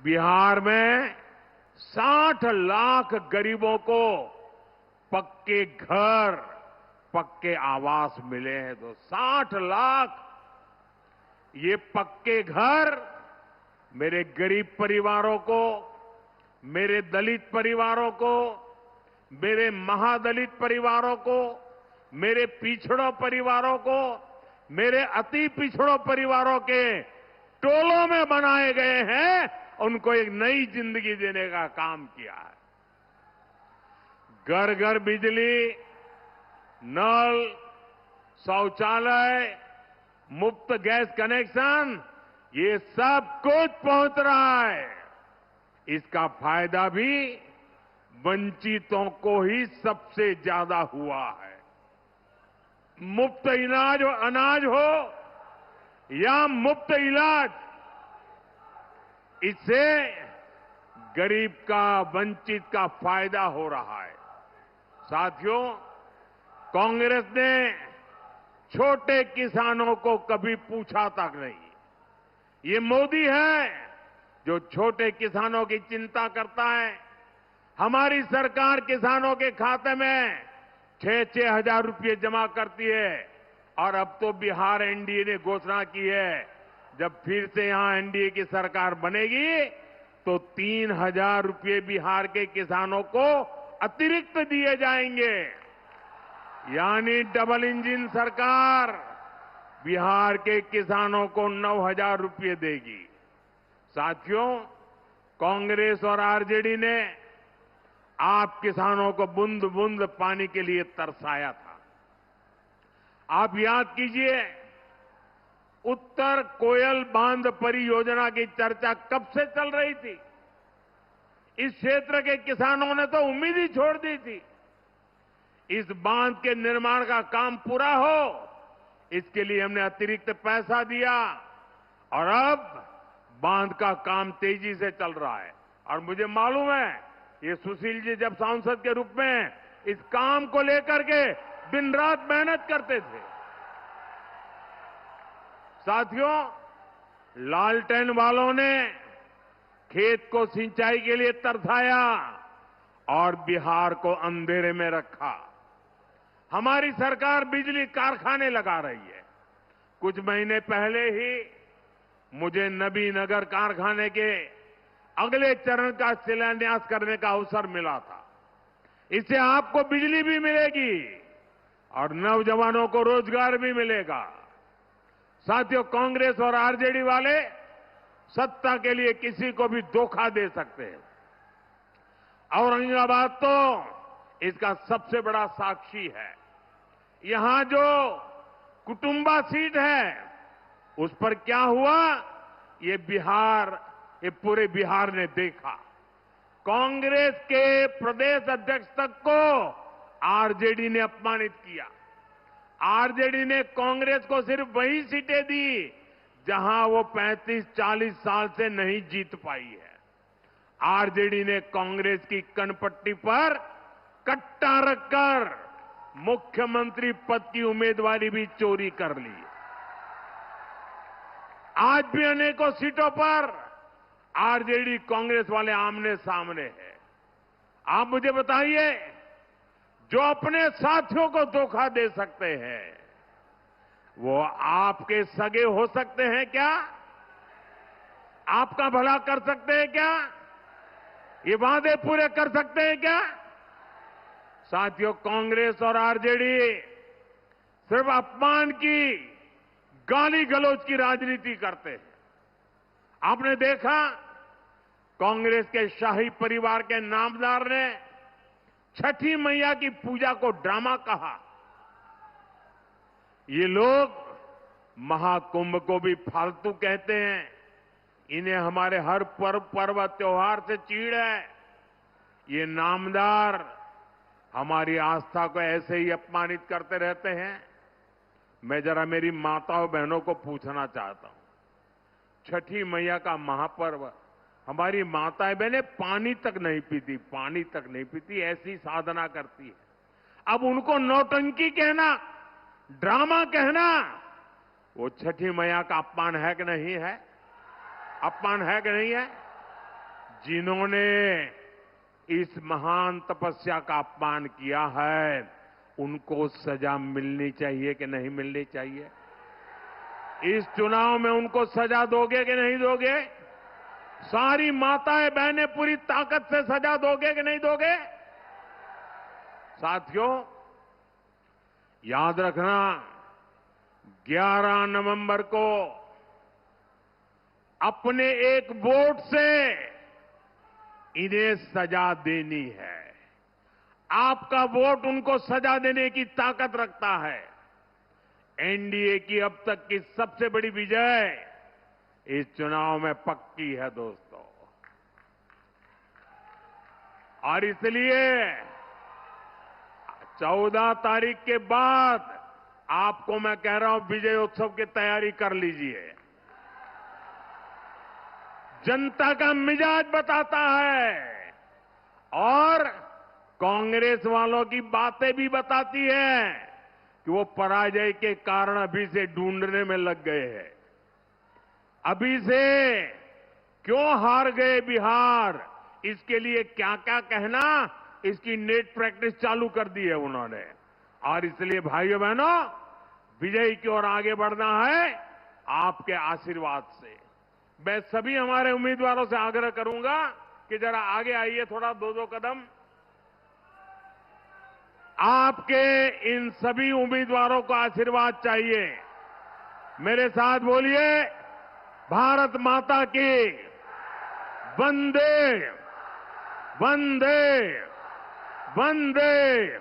बिहार में 60 लाख गरीबों को पक्के घर, पक्के आवास मिले हैं। तो 60 लाख ये पक्के घर मेरे गरीब परिवारों को, मेरे दलित परिवारों को, मेरे महादलित परिवारों को, मेरे पिछड़ों परिवारों को, मेरे अति पिछड़ों परिवारों के टोलों में बनाए गए हैं। उनको एक नई जिंदगी देने का काम किया है। घर घर बिजली, नल, शौचालय, मुफ्त गैस कनेक्शन, ये सब कुछ पहुंच रहा है। इसका फायदा भी वंचितों को ही सबसे ज्यादा हुआ है। मुफ्त अनाज हो या मुफ्त इलाज, इससे गरीब का, वंचित का फायदा हो रहा है। साथियों, कांग्रेस ने छोटे किसानों को कभी पूछा तक नहीं। ये मोदी है जो छोटे किसानों की चिंता करता है। हमारी सरकार किसानों के खाते में 6-6 हजार रुपये जमा करती है। और अब तो बिहार एनडीए ने घोषणा की है, जब फिर से यहां एनडीए की सरकार बनेगी तो 3,000 रुपये बिहार के किसानों को अतिरिक्त दिए जाएंगे। यानी डबल इंजन सरकार बिहार के किसानों को 9,000 रुपये देगी। साथियों, कांग्रेस और आरजेडी ने आप किसानों को बूंद बूंद पानी के लिए तरसाया था। आप याद कीजिए, उत्तर कोयल बांध परियोजना की चर्चा कब से चल रही थी। इस क्षेत्र के किसानों ने तो उम्मीद ही छोड़ दी थी। इस बांध के निर्माण का काम पूरा हो, इसके लिए हमने अतिरिक्त पैसा दिया और अब बांध का काम तेजी से चल रहा है। और मुझे मालूम है, ये सुशील जी जब सांसद के रूप में इस काम को लेकर के दिन रात मेहनत करते थे। साथियों, लालटेन वालों ने खेत को सिंचाई के लिए तरसाया और बिहार को अंधेरे में रखा। हमारी सरकार बिजली कारखाने लगा रही है। कुछ महीने पहले ही मुझे नबीनगर कारखाने के अगले चरण का शिलान्यास करने का अवसर मिला था। इससे आपको बिजली भी मिलेगी और नौजवानों को रोजगार भी मिलेगा। साथियों, कांग्रेस और आरजेडी वाले सत्ता के लिए किसी को भी धोखा दे सकते हैं। औरंगाबाद तो इसका सबसे बड़ा साक्षी है। यहां जो कुटुंबा सीट है, उस पर क्या हुआ, ये पूरे बिहार ने देखा। कांग्रेस के प्रदेश अध्यक्ष तक को आरजेडी ने अपमानित किया। आरजेडी ने कांग्रेस को सिर्फ वही सीटें दी जहां वो 35-40 साल से नहीं जीत पाई है। आरजेडी ने कांग्रेस की कनपट्टी पर कट्टा रखकर मुख्यमंत्री पद की उम्मीदवारी भी चोरी कर ली। आज भी अनेकों सीटों पर आरजेडी कांग्रेस वाले आमने सामने हैं। आप मुझे बताइए, जो अपने साथियों को धोखा दे सकते हैं, वो आपके सगे हो सकते हैं क्या? आपका भला कर सकते हैं क्या? ये वादे पूरे कर सकते हैं क्या? साथियों, कांग्रेस और आरजेडी सिर्फ अपमान की, गाली गलौज की राजनीति करते हैं। आपने देखा, कांग्रेस के शाही परिवार के नामदार ने छठी मैया की पूजा को ड्रामा कहा। ये लोग महाकुंभ को भी फालतू कहते हैं। इन्हें हमारे हर पर्व त्योहार से चीड़ है। ये नामदार हमारी आस्था को ऐसे ही अपमानित करते रहते हैं। मैं जरा मेरी माताओं बहनों को पूछना चाहता हूं, छठी मैया का महापर्व, हमारी माताएं बहनें पानी तक नहीं पीती, ऐसी साधना करती है। अब उनको नौटंकी कहना, ड्रामा कहना, वो छठी मैया का अपमान है कि नहीं है? अपमान है कि नहीं है? जिन्होंने इस महान तपस्या का अपमान किया है, उनको सजा मिलनी चाहिए कि नहीं मिलनी चाहिए? इस चुनाव में उनको सजा दोगे कि नहीं दोगे? सारी माताएं बहनें पूरी ताकत से सजा दोगे कि नहीं दोगे? साथियों, याद रखना, 11 नवंबर को अपने एक वोट से इन्हें सजा देनी है। आपका वोट उनको सजा देने की ताकत रखता है। एनडीए की अब तक की सबसे बड़ी विजय इस चुनाव में पक्की है दोस्तों, और इसलिए 14 तारीख के बाद आपको मैं कह रहा हूं, विजय उत्सव की तैयारी कर लीजिए। जनता का मिजाज बताता है और कांग्रेस वालों की बातें भी बताती है कि वो पराजय के कारण अभी से ढूंढने में लग गए हैं। अभी से क्यों हार गए बिहार, इसके लिए क्या क्या कहना, इसकी नेट प्रैक्टिस चालू कर दी है उन्होंने। और इसलिए भाइयों बहनों, विजय की ओर आगे बढ़ना है आपके आशीर्वाद से। मैं सभी हमारे उम्मीदवारों से आग्रह करूंगा कि जरा आगे आइए, थोड़ा 2-2 कदम। आपके इन सभी उम्मीदवारों को आशीर्वाद चाहिए। मेरे साथ बोलिए, भारत माता की वंदे वंदे वंदे।